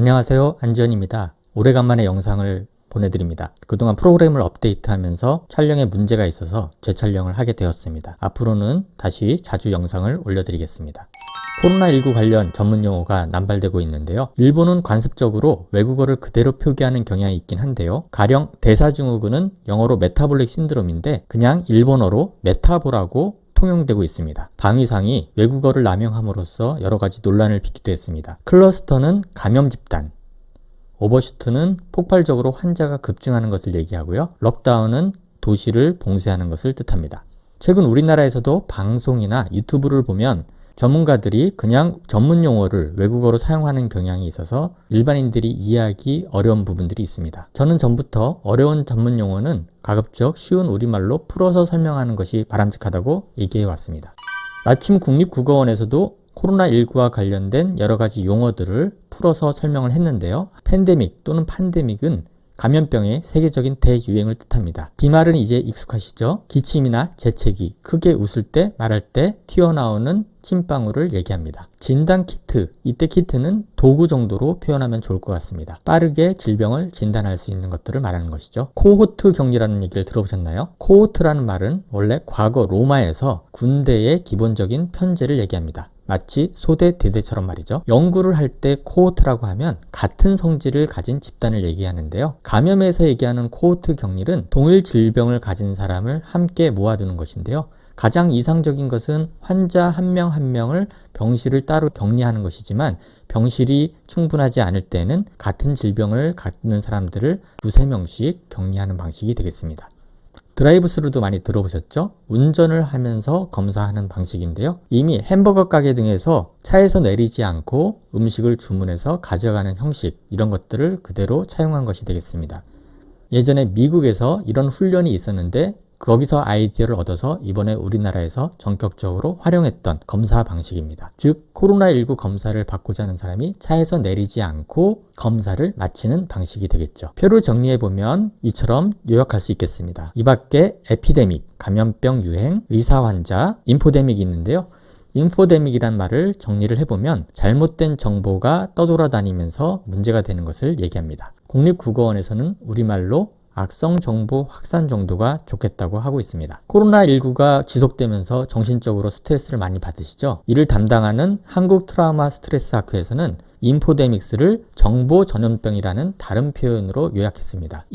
안녕하세요, 안지현입니다. 오래간만에 영상을 보내드립니다. 그동안 프로그램을 업데이트하면서 촬영에 문제가 있어서 재촬영을 하게 되었습니다. 앞으로는 다시 자주 영상을 올려드리겠습니다. 코로나19 관련 전문 용어가 남발되고 있는데요. 일본은 관습적으로 외국어를 그대로 표기하는 경향이 있긴 한데요. 가령 대사증후군은 영어로 메타볼릭 신드롬인데 그냥 일본어로 메타보라고 통용되고 있습니다. 방위상이 외국어를 남용함으로써 여러가지 논란을 빚기도 했습니다. 클러스터는 감염 집단, 오버슈트는 폭발적으로 환자가 급증하는 것을 얘기하고요. 럭다운은 도시를 봉쇄하는 것을 뜻합니다. 최근 우리나라에서도 방송이나 유튜브를 보면 전문가들이 그냥 전문 용어를 외국어로 사용하는 경향이 있어서 일반인들이 이해하기 어려운 부분들이 있습니다. 저는 전부터 어려운 전문 용어는 가급적 쉬운 우리말로 풀어서 설명하는 것이 바람직하다고 얘기해 왔습니다. 마침 국립국어원에서도 코로나19와 관련된 여러 가지 용어들을 풀어서 설명을 했는데요. 팬데믹 또는 판데믹은 감염병의 세계적인 대유행을 뜻합니다. 비말은 이제 익숙하시죠? 기침이나 재채기, 크게 웃을 때, 말할 때 튀어나오는 침방울을 얘기합니다. 진단 키트, 이때 키트는 도구 정도로 표현하면 좋을 것 같습니다. 빠르게 질병을 진단할 수 있는 것들을 말하는 것이죠. 코호트 격리라는 얘기를 들어보셨나요? 코호트라는 말은 원래 과거 로마에서 군대의 기본적인 편제를 얘기합니다. 마치 소대, 대대처럼 말이죠. 연구를 할 때 코호트라고 하면 같은 성질을 가진 집단을 얘기하는데요. 감염에서 얘기하는 코호트 격리는 동일 질병을 가진 사람을 함께 모아두는 것인데요. 가장 이상적인 것은 환자 한 명 한 명을 병실을 따로 격리하는 것이지만 병실이 충분하지 않을 때는 같은 질병을 갖는 사람들을 두세 명씩 격리하는 방식이 되겠습니다. 드라이브스루도 많이 들어보셨죠? 운전을 하면서 검사하는 방식인데요. 이미 햄버거 가게 등에서 차에서 내리지 않고 음식을 주문해서 가져가는 형식, 이런 것들을 그대로 차용한 것이 되겠습니다. 예전에 미국에서 이런 훈련이 있었는데 거기서 아이디어를 얻어서 이번에 우리나라에서 전격적으로 활용했던 검사 방식입니다. 즉 코로나19 검사를 받고자 하는 사람이 차에서 내리지 않고 검사를 마치는 방식이 되겠죠. 표를 정리해보면 이처럼 요약할 수 있겠습니다. 이 밖에 에피데믹, 감염병 유행, 의사환자, 인포데믹이 있는데요. 인포데믹이란 말을 정리를 해보면 잘못된 정보가 떠돌아다니면서 문제가 되는 것을 얘기합니다. 국립국어원에서는 우리말로 악성 정보 확산 정도가 좋겠다고 하고 있습니다. 코로나19가 지속되면서 정신적으로 스트레스를 많이 받으시죠? 이를 담당하는 한국 트라우마 스트레스 학회에서는 인포데믹스를 정보 전염병이라는 다른 표현으로 요약했습니다.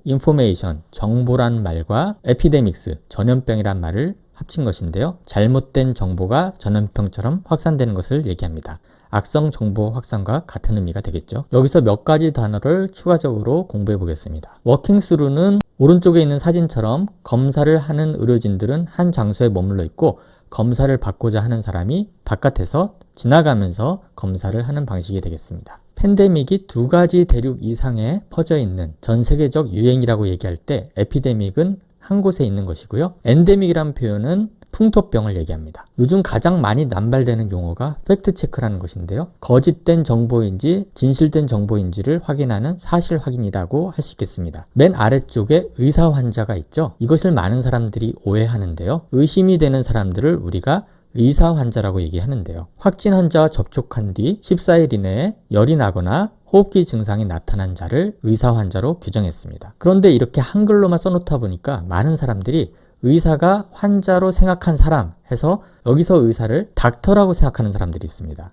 인포메이션, 정보란 말과 에피데믹스, 전염병이란 말을 합친 것인데요. 잘못된 정보가 전염병처럼 확산되는 것을 얘기합니다. 악성 정보 확산과 같은 의미가 되겠죠. 여기서 몇 가지 단어를 추가적으로 공부해 보겠습니다. 워킹스루는 오른쪽에 있는 사진처럼 검사를 하는 의료진들은 한 장소에 머물러 있고 검사를 받고자 하는 사람이 바깥에서 지나가면서 검사를 하는 방식이 되겠습니다. 팬데믹이 두 가지 대륙 이상에 퍼져 있는 전 세계적 유행이라고 얘기할 때 에피데믹은 한 곳에 있는 것이고요. 엔데믹이라는 표현은 풍토병을 얘기합니다. 요즘 가장 많이 남발되는 용어가 팩트체크라는 것인데요. 거짓된 정보인지 진실된 정보인지를 확인하는 사실 확인이라고 할 수 있겠습니다. 맨 아래쪽에 의사 환자가 있죠. 이것을 많은 사람들이 오해하는데요. 의심이 되는 사람들을 우리가 의사 환자라고 얘기하는데요. 확진 환자와 접촉한 뒤 14일 이내에 열이 나거나 호흡기 증상이 나타난 자를 의사 환자로 규정했습니다. 그런데 이렇게 한글로만 써놓다 보니까 많은 사람들이 의사가 환자로 생각한 사람 해서 여기서 의사를 닥터라고 생각하는 사람들이 있습니다.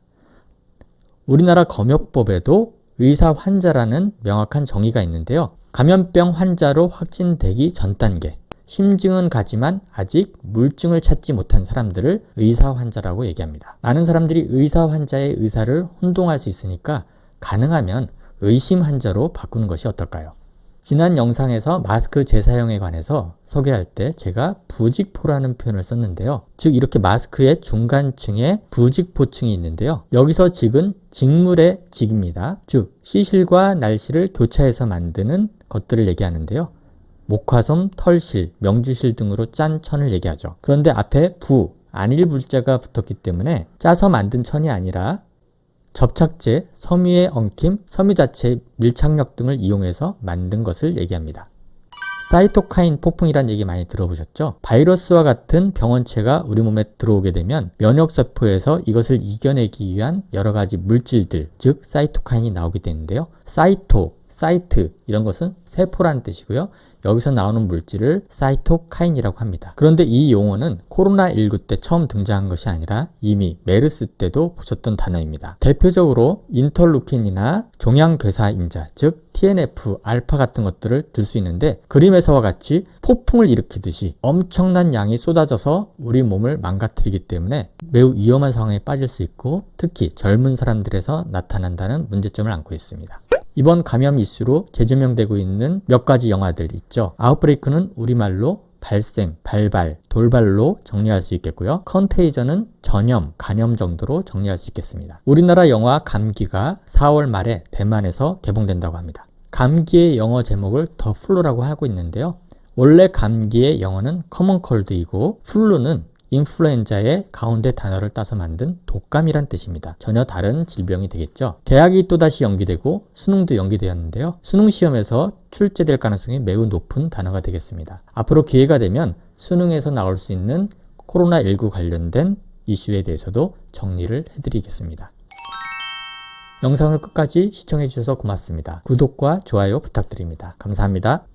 우리나라 검역법에도 의사 환자라는 명확한 정의가 있는데요. 감염병 환자로 확진되기 전 단계, 심증은 가지만 아직 물증을 찾지 못한 사람들을 의사 환자라고 얘기합니다. 많은 사람들이 의사 환자의 의사를 혼동할 수 있으니까 가능하면 의심 환자로 바꾸는 것이 어떨까요? 지난 영상에서 마스크 재사용에 관해서 소개할 때 제가 부직포라는 표현을 썼는데요. 즉 이렇게 마스크의 중간층에 부직포층이 있는데요. 여기서 직은 직물의 직입니다. 즉 시실과 날실을 교차해서 만드는 것들을 얘기하는데요. 목화섬, 털실, 명주실 등으로 짠 천을 얘기하죠. 그런데 앞에 부, 안일 불자가 붙었기 때문에 짜서 만든 천이 아니라 접착제, 섬유의 엉킴, 섬유 자체의 밀착력 등을 이용해서 만든 것을 얘기합니다. 사이토카인 폭풍이란 얘기 많이 들어보셨죠? 바이러스와 같은 병원체가 우리 몸에 들어오게 되면 면역세포에서 이것을 이겨내기 위한 여러 가지 물질들, 즉 사이토카인이 나오게 되는데요. 사이트 이런 것은 세포라는 뜻이고요. 여기서 나오는 물질을 사이토카인이라고 합니다. 그런데 이 용어는 코로나19 때 처음 등장한 것이 아니라 이미 메르스 때도 보셨던 단어입니다. 대표적으로 인터루킨이나 종양괴사인자, 즉 TNF, 알파 같은 것들을 들 수 있는데 그림에서와 같이 폭풍을 일으키듯이 엄청난 양이 쏟아져서 우리 몸을 망가뜨리기 때문에 매우 위험한 상황에 빠질 수 있고 특히 젊은 사람들에서 나타난다는 문제점을 안고 있습니다. 이번 감염 이슈로 재조명되고 있는 몇 가지 영화들 있죠. 아웃브레이크는 우리말로 발생, 발발, 돌발로 정리할 수 있겠고요. 컨테이전은 전염, 감염 정도로 정리할 수 있겠습니다. 우리나라 영화 감기가 4월 말에 대만에서 개봉된다고 합니다. 감기의 영어 제목을 더 플루라고 하고 있는데요. 원래 감기의 영어는 커먼 콜드이고 플루는 인플루엔자의 가운데 단어를 따서 만든 독감이란 뜻입니다. 전혀 다른 질병이 되겠죠. 개학이 또다시 연기되고 수능도 연기되었는데요. 수능 시험에서 출제될 가능성이 매우 높은 단어가 되겠습니다. 앞으로 기회가 되면 수능에서 나올 수 있는 코로나19 관련된 이슈에 대해서도 정리를 해드리겠습니다. 영상을 끝까지 시청해 주셔서 고맙습니다. 구독과 좋아요 부탁드립니다. 감사합니다.